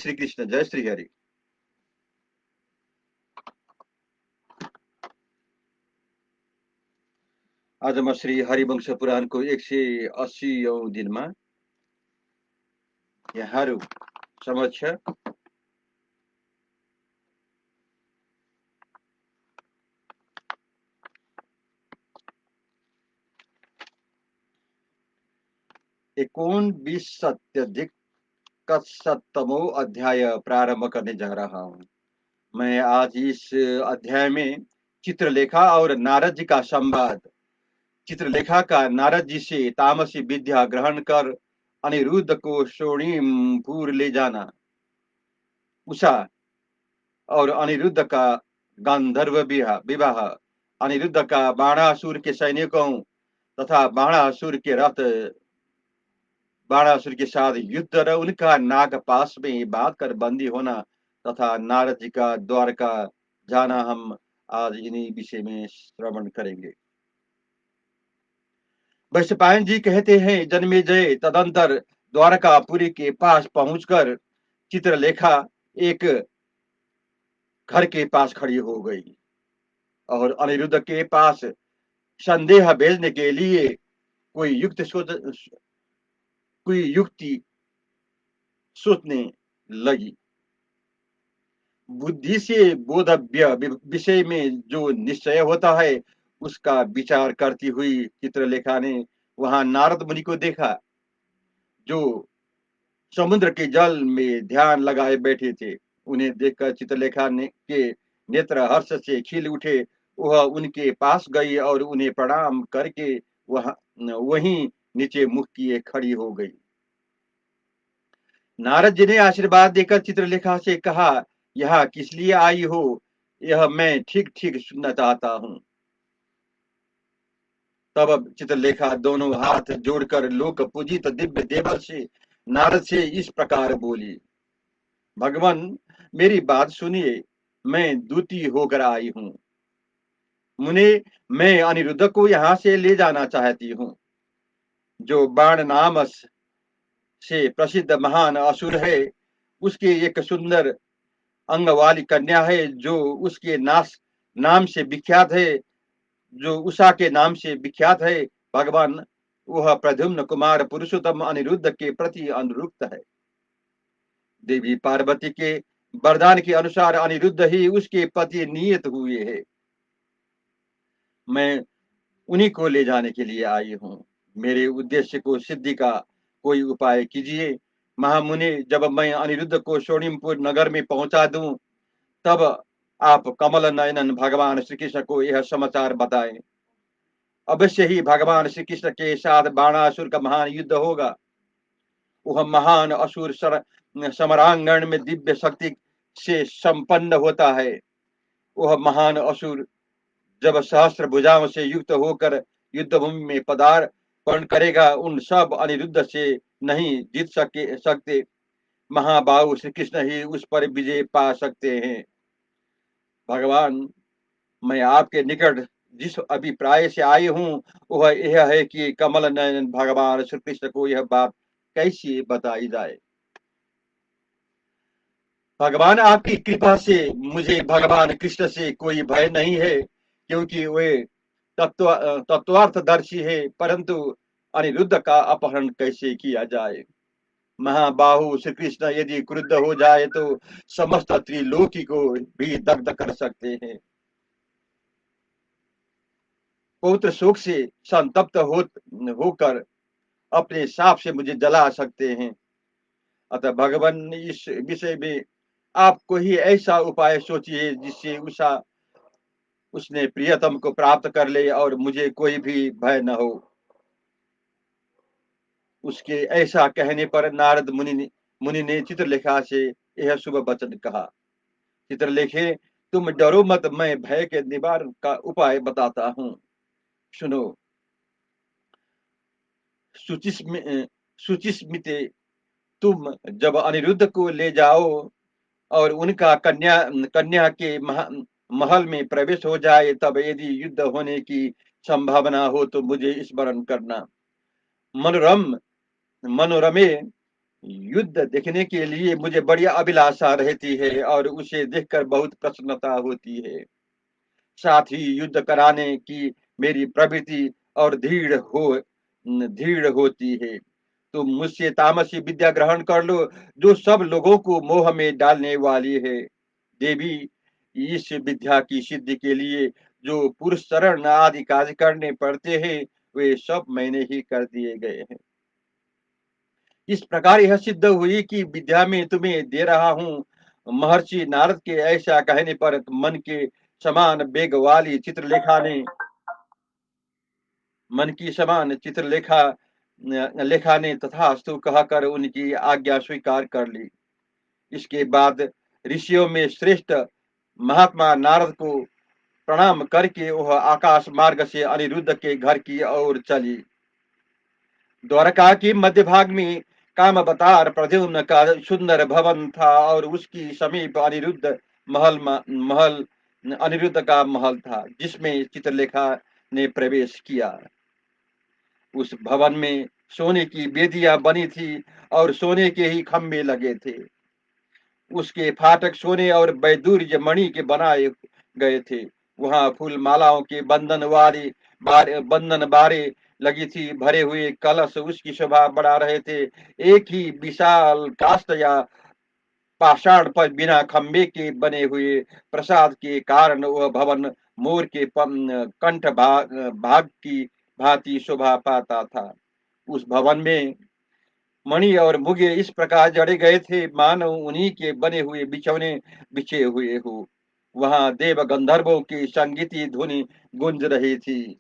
श्री कृष्ण, जय श्री हरि। आज म श्री हरिवंश पुराणको 180औं दिनमा यहाँहरू समक्ष एकोनबीस सत्याधिक 71वां अध्याय प्रारंभ करने जा रहा हूँ। मैं आज इस अध्याय में चित्रलेखा और नारद जी का संवाद, चित्रलेखा का नारद जी से तामसी विद्या ग्रहण कर अनिरुद्ध को शोणितपुर ले जाना, उषा और अनिरुद्ध का गांधर्व विवाह, अनिरुद्ध का बाणासुर के सैनिकों तथा बाणासुर के साथ युद्ध और उनका नागपाश में बांध कर बंदी होना तथा नारद जी का द्वारका जाना, हम आज इन्हीं विषय में श्रवण करेंगे। वैशंपायन जी कहते हैं, जन्मेजय तदंतर द्वारकापुरी के पास पहुंचकर चित्रलेखा एक घर के पास खड़ी हो गई और अनिरुद्ध के पास संदेह भेजने के लिए कोई युक्ति सोचने लगी। बुद्धि से बोधव्य विषय में जो निश्चय होता है उसका विचार करती हुई चित्रलेखा ने वहां नारद मुनि को देखा, जो समुद्र के जल में ध्यान लगाए बैठे थे। उन्हें देखकर चित्रलेखा के नेत्र हर्ष से खिल उठे। वह उनके पास गई और उन्हें प्रणाम करके वहीं नीचे मुख किए खड़ी हो गई। नारद जी ने आशीर्वाद देकर चित्रलेखा से कहा, यह किस लिए आई हो, यह मैं ठीक ठीक सुनना चाहता हूँ। तब चित्रलेखा दोनों हाथ जोड़कर लोक पूजित दिव्य देवर से नारद से इस प्रकार बोली, भगवान मेरी बात सुनिए, मैं दूती होकर आई हूँ। मुने, मैं अनिरुद्ध को यहाँ से ले जाना चाहती हूँ, जो बाण नाम से प्रसिद्ध महान असुर है। उसकी एक सुंदर अंग वाली कन्या है जो उसके नाम से विख्यात है, जो उषा के नाम से विख्यात है। भगवान, वह प्रद्युम्न कुमार पुरुषोत्तम अनिरुद्ध के प्रति अनुरुक्त है। देवी पार्वती के वरदान के अनुसार अनिरुद्ध ही उसके पति नियत हुए हैं। मैं उन्हीं को ले जाने के लिए आई हूँ। मेरे उद्देश्य को सिद्धि का कोई उपाय कीजिए। महामुनि, जब मैं अनिरुद्ध को शोणितपुर नगर में पहुंचा दूं, तब आप कमल नयन भगवान श्री कृष्ण को यह समाचार बताएं। अवश्य ही भगवान श्री कृष्ण के साथ बाणासुर का महान युद्ध होगा। वह महान असुर समरांगण में दिव्य शक्ति से संपन्न होता है। वह महान असुर जब सहस्त्र भुजाओं से युक्त होकर युद्ध भूमि में पदार्पण करेगा, उन सब अनिरुद्ध से नहीं जीत सकते। महाबाहु श्री कृष्ण ही उस पर विजय पा सकते हैं। भगवान, मैं आपके निकट जिस अभिप्राय से आई हूँ वह यह है कि कमल नयन भगवान श्री कृष्ण को यह बात कैसे बताई जाए। भगवान, आपकी कृपा से मुझे भगवान कृष्ण से कोई भय नहीं है, क्योंकि वे तत्वार्थदर्शी है। परंतु अनिरुद्ध का अपहरण कैसे किया जाए? महाबाहु श्री कृष्ण यदि क्रुद्ध हो जाए तो समस्त त्रिलोकी को भी दग्ध कर सकते हैं। पौत्र शोक से संतप्त होकर अपने साप से मुझे जला सकते हैं। अतः भगवान, इस विषय में आप कोई ऐसा उपाय सोचिए जिससे उसने प्रियतम को प्राप्त कर ले और मुझे कोई भी भय न हो। उसके ऐसा कहने पर नारद मुनि ने चित्रलेखा से यह शुभ वचन कहा, चित्रलेखे, तुम डरो मत, मैं भय के निवारण का उपाय बताता हूँ। सुनो। सुचिस्मिते, तुम जब अनिरुद्ध को ले जाओ और उनका कन्या के महल में प्रवेश हो जाए, तब यदि युद्ध होने की संभावना हो तो मुझे स्मरण करना। मनोरमे युद्ध देखने के लिए मुझे बड़ी अभिलाषा रहती है और उसे देखकर बहुत प्रसन्नता होती है। साथ ही युद्ध कराने की मेरी प्रवृत्ति और दृढ़ होती है। तुम मुझसे तामसी विद्या ग्रहण कर लो, जो सब लोगों को मोह में डालने वाली है। देवी, इस विद्या की सिद्धि के लिए जो पुरुष शरण आदि कार्य करने पड़ते हैं, वे सब मैंने ही कर दिए गए हैं। इस प्रकार यह सिद्ध हुई कि विद्या में तुम्हें दे रहा हूँ। महर्षि नारद के ऐसा कहने पर मन के समान वेग वाली चित्रलेखा ने मन की समान चित्रलेखा लेखा ने तथास्तु कहकर उनकी आज्ञा स्वीकार कर ली। इसके बाद ऋषियों में श्रेष्ठ महात्मा नारद को प्रणाम करके वह आकाश मार्ग से अनिरुद्ध के घर की ओर चली। द्वारका के मध्य भाग में कामवतार प्रद्युम्न का सुंदर भवन था और उसकी समीप महल अनिरुद्ध का महल था, जिसमें चित्रलेखा ने प्रवेश किया। उस भवन में सोने की बेदियां बनी थी और सोने के ही खंभे लगे थे। उसके फाटक सोने और वैदुर्य मणि के बनाए गए थे। वहां फूल मालाओं के बंधन बारे लगी थी। भरे हुए कलश उसकी शोभा बढ़ा रहे थे। एक ही विशाल काष्ठ या पाषाण पर बिना खंबे के बने हुए प्रसाद के कारण वह भवन मोर के कंठ भाग की भांति शोभा पाता था। उस भवन में मणि और मुगे इस प्रकार जड़े गए थे, मानो उन्हीं के बने हुए बिछौने बिछे हुए हो। वहां देव गंधर्वों की संगीती धुनी गूंज रही थी।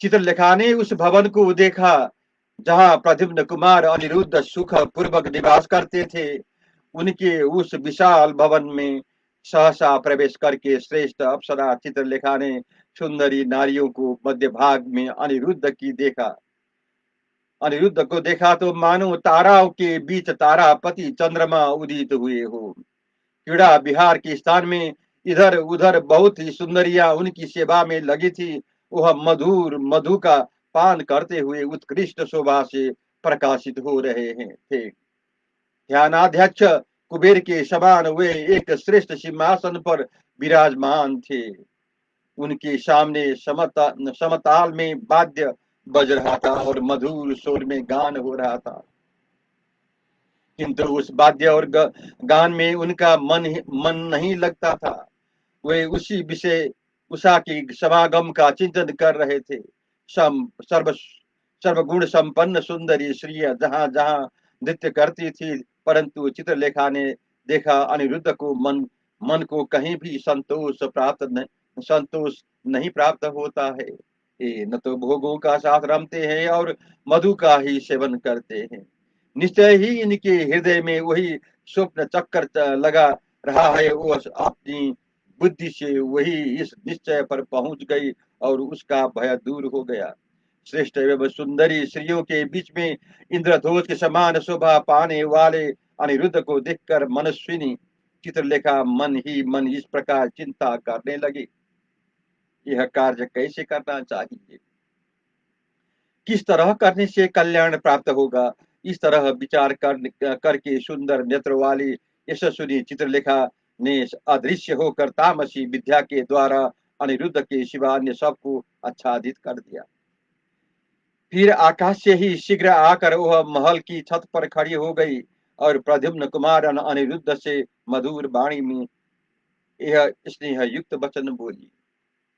चित्रलेखा ने उस भवन को देखा जहां प्रद्युम्न कुमार अनिरुद्ध सुख पूर्वक निवास करते थे। उनके उस विशाल भवन में सहसा प्रवेश करके श्रेष्ठ अप्सरा चित्रलेखा ने सुंदरी नारियों को मध्य भाग में अनिरुद्ध को देखा तो मानो ताराओं के बीच तारापति चंद्रमा उदित हुए हो। क्रीड़ा विहार के स्थान में इधर उधर बहुत ही सुंदरियां उनकी सेवा में लगी थी। वह मधुर मधु का पान करते हुए उत्कृष्ट शोभा से प्रकाशित हो रहे हैं थे। ध्यानाध्यक्ष कुबेर के समान वे एक श्रेष्ठ सिंहासन पर विराजमान थे। उनके सामने समताल में वाद्य बज रहा था और मधुर स्वर में गान हो रहा था। किंतु उस वाद्य और गान में उनका मन नहीं लगता था। वे उसी विषय उषा की समागम का चिंतन कर रहे थे। सर्व सर्वगुण संपन्न सुंदरी स्त्रियां जहां जहां नृत्य करती थी, परंतु चित्रलेखा ने देखा अनिरुद्ध को मन को कहीं भी संतोष नहीं प्राप्त होता है। ये न तो भोगों का साथ रमते हैं और मधु का ही सेवन करते हैं। निश्चय ही इनके हृदय में वही स्वप्न चक्कर लगा रहा है। वो अपनी बुद्धि से वही इस निश्चय पर पहुंच गई और उसका भय दूर हो गया। श्रेष्ठ एवं सुंदरी स्त्रियों के बीच में इंद्रधनुष के समान शोभा पाने वाले अनिरुद्ध को देखकर मनस्विनी चित्रलेखा मन ही मन इस प्रकार चिंता करने लगी, यह कार्य कैसे करना चाहिए, किस तरह करने से कल्याण प्राप्त होगा। इस तरह विचार करके सुंदर नेत्र वाली यशस्विनी चित्रलेखा ने अदृश्य होकर तामसी विद्या के द्वारा अनिरुद्ध के सिवा अन्य सबको आच्छादित कर दिया। फिर आकाश से ही शीघ्र आकर वह महल की छत पर खड़ी हो गई और प्रद्युम्न कुमार अनिरुद्ध से मधुर वाणी में यह स्नेह युक्त वचन बोली।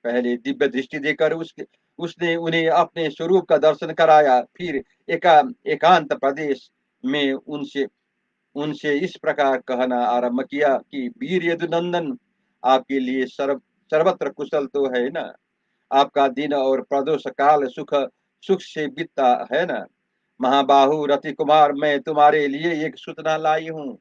पहले दिव्य दृष्टि देकर उसने उन्हें अपने स्वरूप का दर्शन कराया। फिर एकांत प्रदेश में उनसे उनसे इस प्रकार कहना आरंभ किया कि वीर यदुनंदन, आपके लिए सर्वत्र कुशल तो है ना। आपका दिन और प्रदोष काल सुख से बीतता है ना। महाबाहु रति कुमार, मैं तुम्हारे लिए एक सूचना लाई हूँ,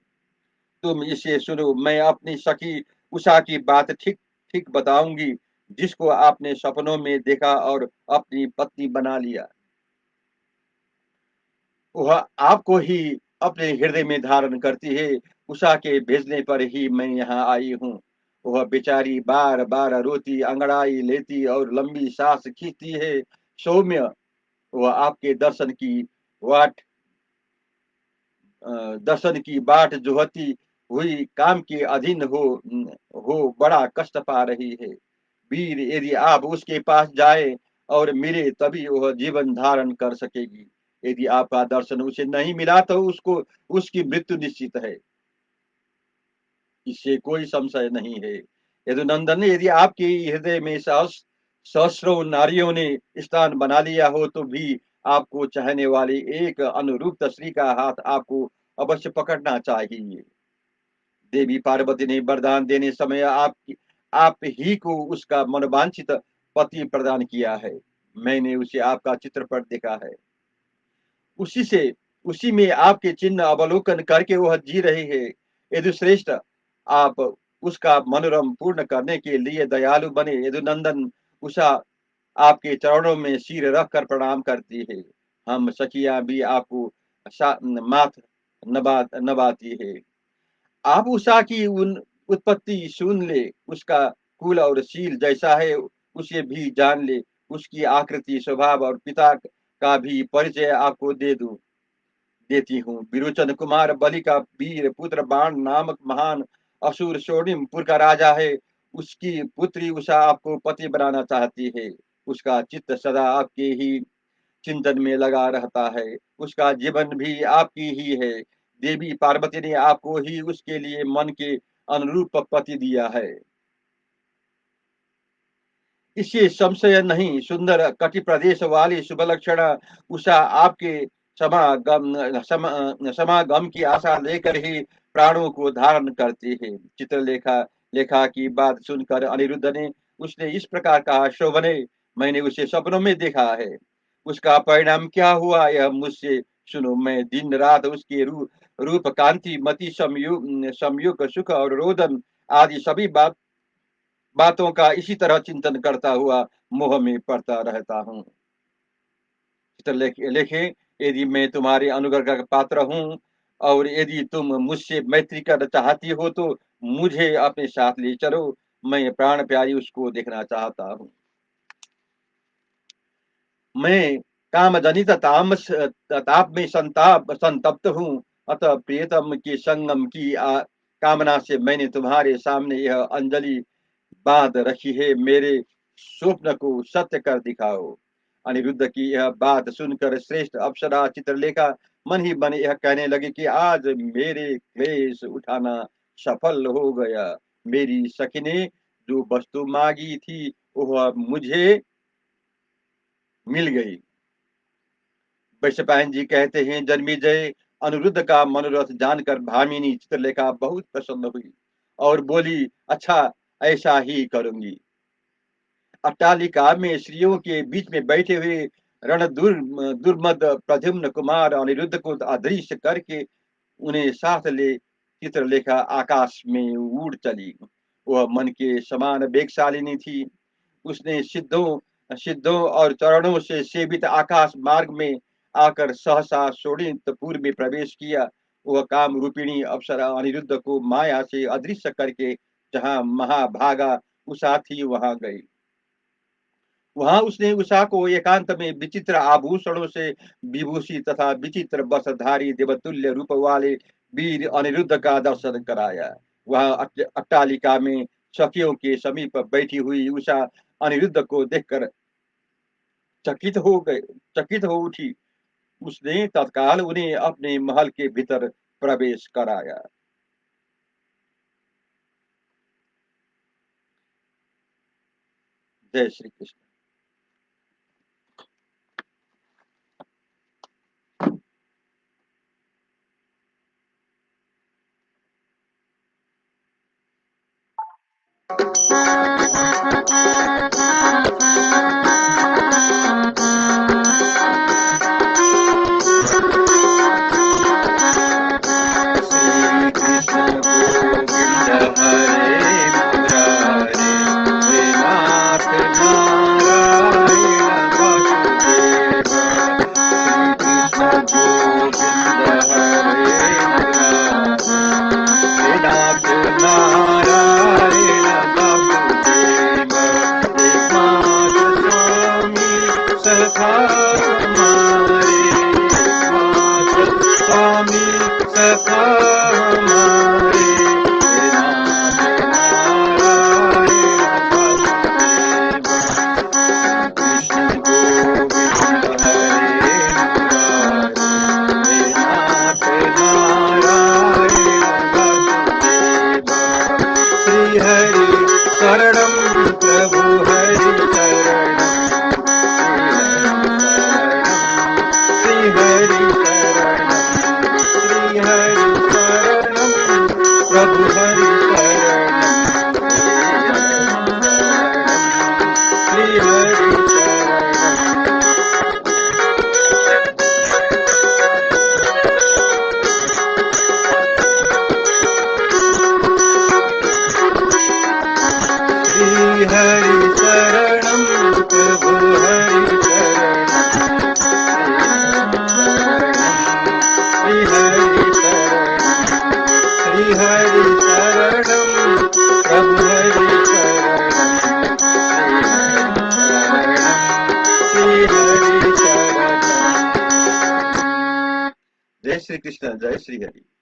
तुम इसे सुनो। मैं अपनी सखी उषा की बात ठीक ठीक बताऊंगी, जिसको आपने सपनों में देखा और अपनी पत्नी बना लिया। वह आपको ही अपने हृदय में धारण करती है। उषा के भेजने पर ही मैं यहाँ आई हूँ। वह बेचारी बार बार रोती, अंगड़ाई लेती और लंबी सांस खींचती है। सौम्य, वह आपके दर्शन की वाट दर्शन की बाट जोहती हुई काम के अधीन हो बड़ा कष्ट पा रही है। वीर, यदि आप उसके पास जाए और मिले तभी वह जीवन धारण कर सकेगी। यदि आपका दर्शन उसे नहीं मिला तो उसको उसकी मृत्यु निश्चित है, इससे कोई संशय नहीं है। यदुनंदन, यदि आपके हृदय में सहस्रों नारियों ने स्थान बना लिया हो तो भी आपको चाहने वाली एक अनुरूप स्त्री का हाथ आपको अवश्य पकड़ना चाहिए। देवी पार्वती ने वरदान देने समय आप ही को उसका मनोवांछित पति प्रदान किया है। मैंने उसे आपका चित्रपट देखा है, उसी से उसी में आपके चिन्ह अवलोकन करके वह जी रही है। यदुश्रेष्ठ, आप उसका मनोरम पूर्ण करने के लिए दयालु बने। यदुनंदन, उषा आपके चरणों में सिर रखकर प्रणाम करती है। हम सखियां भी आपको माथ नबाती है। आप उषा की उन उत्पत्ति सुन ले, उसका कुल और शील जैसा है उसे भी जान ले, उसकी आकृति, स्वभाव और पिता का भी परिचय आपको देती हूँ। विरोचन कुमार बलि का वीर पुत्र बाण नामक महान असुर स्वर्णिमपुर का राजा है। उसकी पुत्री उषा आपको पति बनाना चाहती है। उसका चित्त सदा आपके ही चिंतन में लगा रहता है। उसका जीवन भी आपकी ही है। देवी पार्वती ने आपको ही उसके लिए मन के अनुरूप पति दिया है, इससे संशय नहीं। सुंदर कटि प्रदेश वाली शुभलक्षण उषा आपके समागम की आशा लेकर ही प्राणों को धारण करती है। चित्रलेखा लेखा की बात सुनकर अनिरुद्ध ने उसने इस प्रकार कहा, शोभने, मैंने उसे सपनों में देखा है। उसका परिणाम क्या हुआ यह मुझसे सुनो। मैं दिन रात उसके रूप कांति मति संयुग सुख और रोदन आदि सभी बातों का इसी तरह चिंतन करता हुआ मोह में पड़ता रहता हूँ। लेखे, यदि मैं तुम्हारे अनुग्रह का पात्र हूँ और यदि तुम मुझसे मैत्री कर चाहती हो तो मुझे अपने साथ ले चलो। मैं प्राण प्यारी उसको देखना चाहता हूँ। मैं काम जनित ताप में संतप्त हूँ। अतः प्रियतम के संगम की कामना से मैंने तुम्हारे सामने यह अंजलि बात रखी है। मेरे स्वप्न को सत्य कर दिखाओ। अनिरुद्ध की यह बात सुनकर श्रेष्ठ अप्सरा चित्रलेखा मन ही मन यह कहने लगे कि आज मेरे क्लेश उठाना सफल हो गया। मेरी सखी ने जो वस्तु मांगी थी वह मुझे मिल गई। वैशंपायन जी कहते हैं, जन्मेजय, अनिरुद्ध का मनोरथ जानकर भामिनी चित्रलेखा बहुत प्रसन्न हुई और बोली, अच्छा, ऐसा ही करूंगी। अट्टालिका में स्त्रियों के बीच में बैठे हुए दुर्मद प्रद्युम्न कुमार अनिरुद्ध को अदृश्य करके उन्हें साथ ले चित्रलेखा आकाश में उड़ चली। वह मन के समान वेगशालिनी थी। उसने सिद्धों सिद्धों और चरणों से सेवित आकाश मार्ग में आकर सहसा शोणितपुर में प्रवेश किया। वह काम रूपिणी अप्सरा अनिरुद्ध को माया से अदृश्य करके जहाँ महाभागा उषा थी वहां गई। वहां उसने उषा को एकांत में विचित्र आभूषणों से विभूषित तथा विचित्र वस्त्रधारी देवतुल्य रूप वाले वीर अनिरुद्ध का दर्शन कराया। वह अट्टालिका में सखियों के समीप बैठी हुई उषा अनिरुद्ध को देखकर चकित हो गए चकित हो उठी। उसने तत्काल उन्हें अपने महल के भीतर प्रवेश कराया। जय श्री कृष्ण। कृष्ण गोविंद हरे मुरारे, हे नाथ नारायण जय श्री कृष्ण, जय श्री हरि।